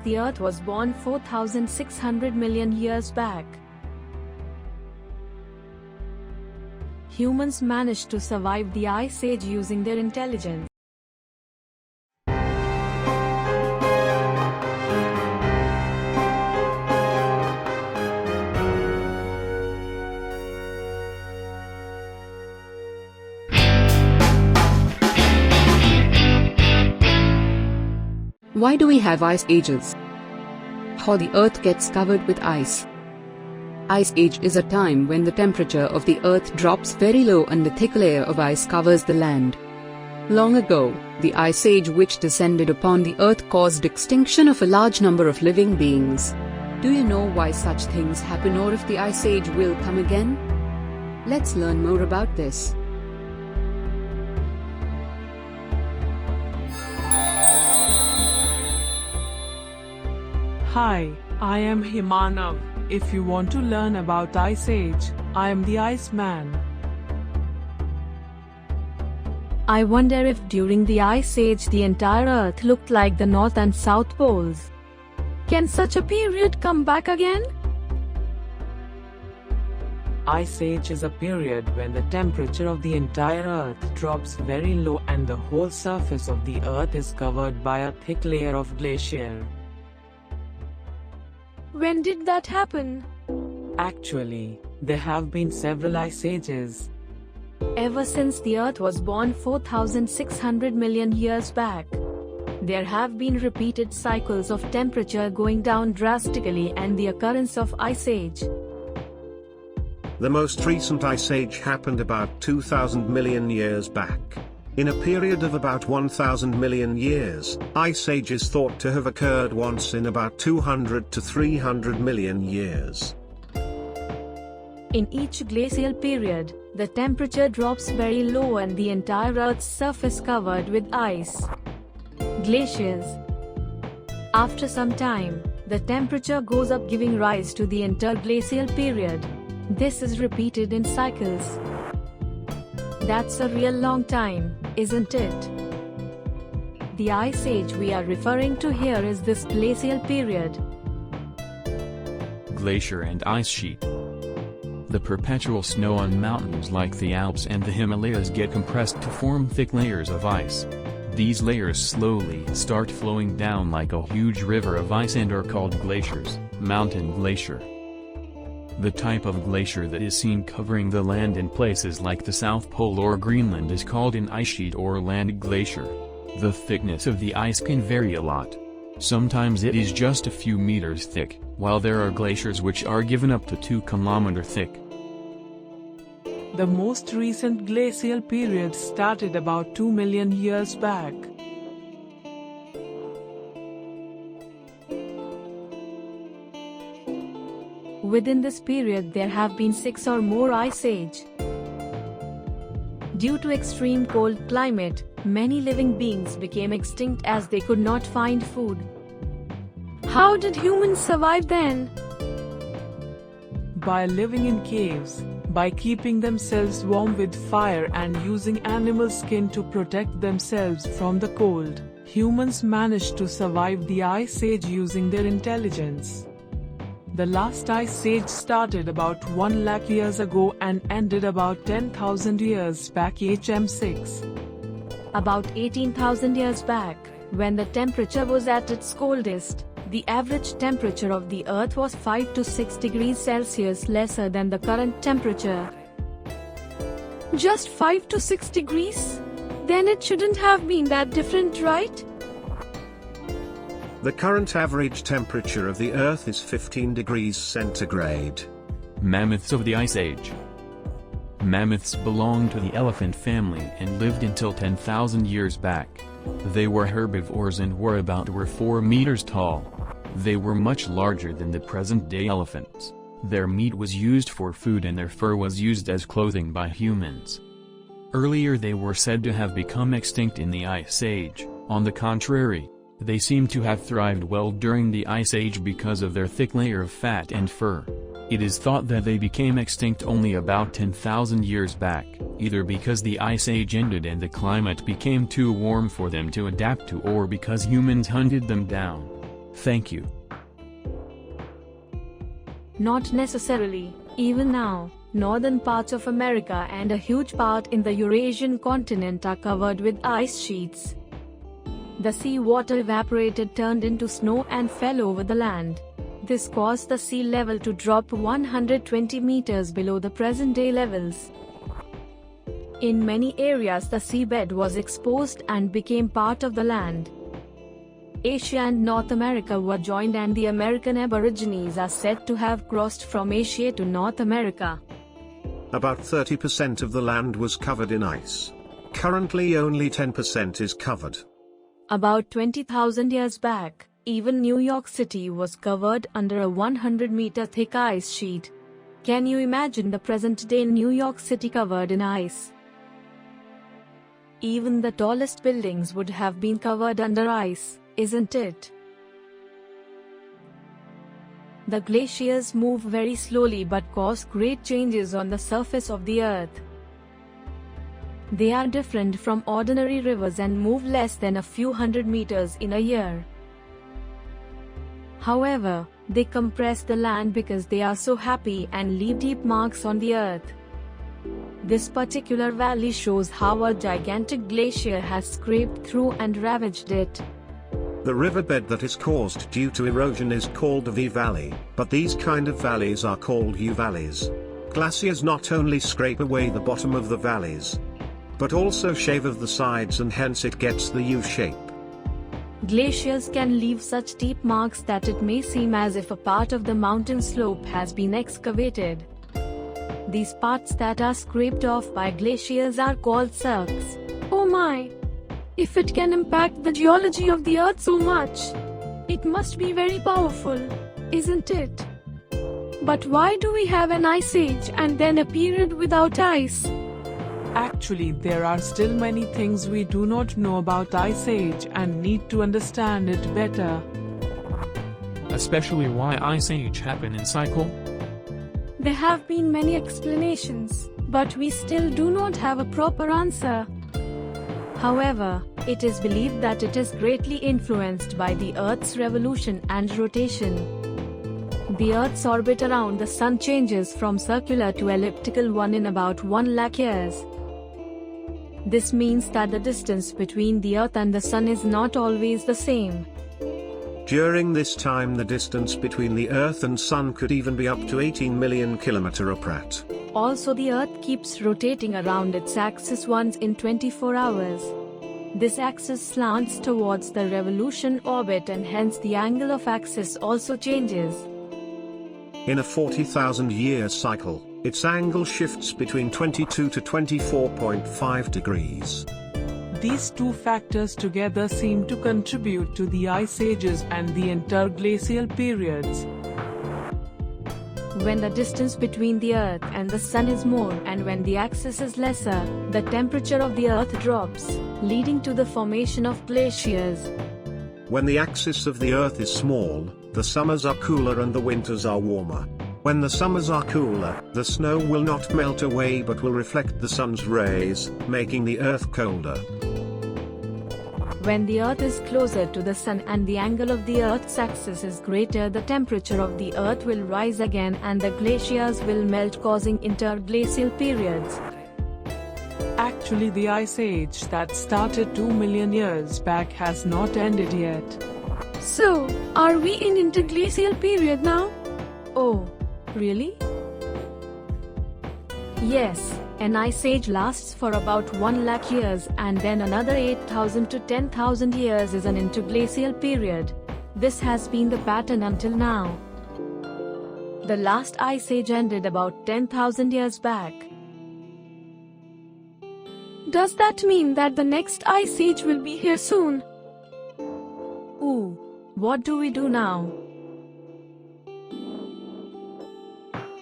the Earth was born 4,600 million years back. Humans managed to survive the Ice Age using their intelligence. Why do we have ice ages? How the Earth gets covered with ice. Ice age is a time when the temperature of the Earth drops very low and a thick layer of ice covers the land. Long ago, the Ice Age which descended upon the Earth caused extinction of a large number of living beings. Do you know why such things happen or if the Ice Age will come again? Let's learn more about this. Hi, I am Himanav. If you want to learn about Ice Age, I am the Iceman. I wonder if during the Ice Age the entire Earth looked like the North and South Poles. Can such a period come back again? Ice Age is a period when the temperature of the entire Earth drops very low and the whole surface of the Earth is covered by a thick layer of glacier. When did that happen? Actually, there have been several Ice Ages. Ever since the Earth was born 4,600 million years back, there have been repeated cycles of temperature going down drastically and the occurrence of Ice Age. The most recent Ice Age happened about 2,000 million years back. In a period of about 1,000 million years, Ice Age is thought to have occurred once in about 200 to 300 million years. In each glacial period, the temperature drops very low and the entire Earth's surface covered with ice. Glaciers. After some time, the temperature goes up giving rise to the interglacial period. This is repeated in cycles. That's a real long time, isn't it? The Ice Age we are referring to here is this glacial period. Glacier and ice sheet. The perpetual snow on mountains like the Alps and the Himalayas get compressed to form thick layers of ice. These layers slowly start flowing down like a huge river of ice and are called glaciers, mountain glacier. The type of glacier that is seen covering the land in places like the South Pole or Greenland is called an ice sheet or land glacier. The thickness of the ice can vary a lot. Sometimes it is just a few meters thick, while there are glaciers which are given up to 2 km thick. The most recent glacial period started about 2 million years back. Within this period there have been 6 or more Ice Age. Due to extreme cold climate, many living beings became extinct as they could not find food. How did humans survive then? By living in caves, by keeping themselves warm with fire and using animal skin to protect themselves from the cold, humans managed to survive the Ice Age using their intelligence. The last Ice Age started about 1 lakh years ago and ended about 10,000 years back HM6. About 18,000 years back, when the temperature was at its coldest, the average temperature of the Earth was 5 to 6 degrees Celsius lesser than the current temperature. Just 5 to 6 degrees? Then it shouldn't have been that different, right? The current average temperature of the Earth is 15 degrees centigrade. Mammoths of the Ice Age. Mammoths belonged to the elephant family and lived until 10,000 years back. They were herbivores and were about 4 meters tall. They were much larger than the present-day elephants. Their meat was used for food and their fur was used as clothing by humans. Earlier they were said to have become extinct in the Ice Age. On the contrary, they seem to have thrived well during the Ice Age because of their thick layer of fat and fur. It is thought that they became extinct only about 10,000 years back, either because the Ice Age ended and the climate became too warm for them to adapt to or because humans hunted them down. Thank you. Not necessarily. Even now, northern parts of America and a huge part in the Eurasian continent are covered with ice sheets. The sea water evaporated, turned into snow and fell over the land. This caused the sea level to drop 120 meters below the present-day levels. In many areas the seabed was exposed and became part of the land. Asia and North America were joined, and the American Aborigines are said to have crossed from Asia to North America. About 30% of the land was covered in ice. Currently only 10% is covered. About 20,000 years back, even New York City was covered under a 100-meter thick ice sheet. Can you imagine the present-day New York City covered in ice? Even the tallest buildings would have been covered under ice, isn't it? The glaciers move very slowly but cause great changes on the surface of the earth. They are different from ordinary rivers and move less than a few hundred meters in a year. However, they compress the land because they are so happy and leave deep marks on the earth. This particular valley shows how a gigantic glacier has scraped through and ravaged it. The riverbed that is caused due to erosion is called the V Valley, but these kind of valleys are called U valleys. Glaciers not only scrape away the bottom of the valleys, but also shave of the sides, and hence it gets the U shape. Glaciers can leave such deep marks that it may seem as if a part of the mountain slope has been excavated. These parts that are scraped off by glaciers are called cirques. Oh my! If it can impact the geology of the earth so much, it must be very powerful, isn't it? But why do we have an ice age and then a period without ice? Actually, there are still many things we do not know about Ice Age and need to understand it better. Especially why Ice Age happened in cycle? There have been many explanations, but we still do not have a proper answer. However, it is believed that it is greatly influenced by the Earth's revolution and rotation. The Earth's orbit around the Sun changes from circular to elliptical one in about 1 lakh years. This means that the distance between the Earth and the Sun is not always the same. During this time the distance between the Earth and Sun could even be up to 18 million km apart. Also, the Earth keeps rotating around its axis once in 24 hours. This axis slants towards the revolution orbit, and hence the angle of axis also changes. In a 40,000-year cycle, its angle shifts between 22 to 24.5 degrees. These two factors together seem to contribute to the ice ages and the interglacial periods. When the distance between the Earth and the Sun is more and when the axis is lesser, the temperature of the Earth drops, leading to the formation of glaciers. When the axis of the Earth is small, the summers are cooler and the winters are warmer. When the summers are cooler, the snow will not melt away but will reflect the sun's rays, making the Earth colder. When the Earth is closer to the Sun and the angle of the Earth's axis is greater, the temperature of the Earth will rise again and the glaciers will melt, causing interglacial periods. Actually, the Ice Age that started 2 million years back has not ended yet. So, are we in interglacial period now? Oh, really? Yes, an ice age lasts for about 1 lakh years, and then another 8,000 to 10,000 years is an interglacial period. This has been the pattern until now. The last ice age ended about 10,000 years back. Does that mean that the next ice age will be here soon? Ooh, what do we do now?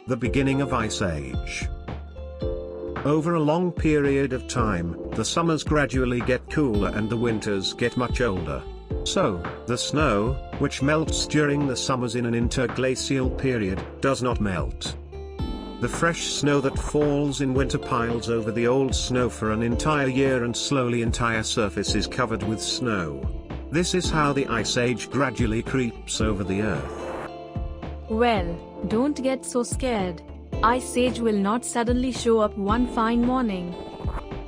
The beginning of Ice Age. Over a long period of time, the summers gradually get cooler and the winters get much older. So, the snow, which melts during the summers in an interglacial period, does not melt. The fresh snow that falls in winter piles over the old snow for an entire year, and slowly entire surface is covered with snow. This is how the Ice Age gradually creeps over the Earth. Well, don't get so scared. Ice Age will not suddenly show up one fine morning.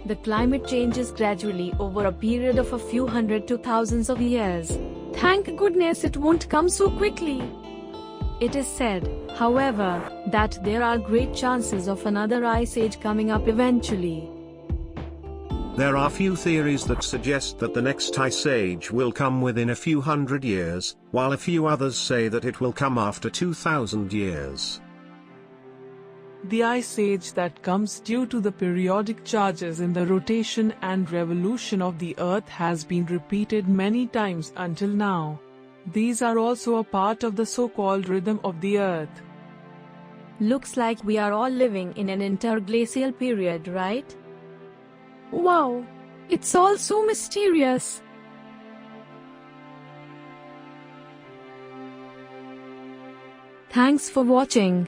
The climate changes gradually over a period of a few hundred to thousands of years. Thank goodness it won't come so quickly. It is said, however, that there are great chances of another Ice Age coming up eventually. There are few theories that suggest that the next Ice Age will come within a few hundred years, while a few others say that it will come after 2,000 years. The Ice Age that comes due to the periodic changes in the rotation and revolution of the Earth has been repeated many times until now. These are also a part of the so-called rhythm of the Earth. Looks like we are all living in an interglacial period, right? Wow, it's all so mysterious. Thanks for watching.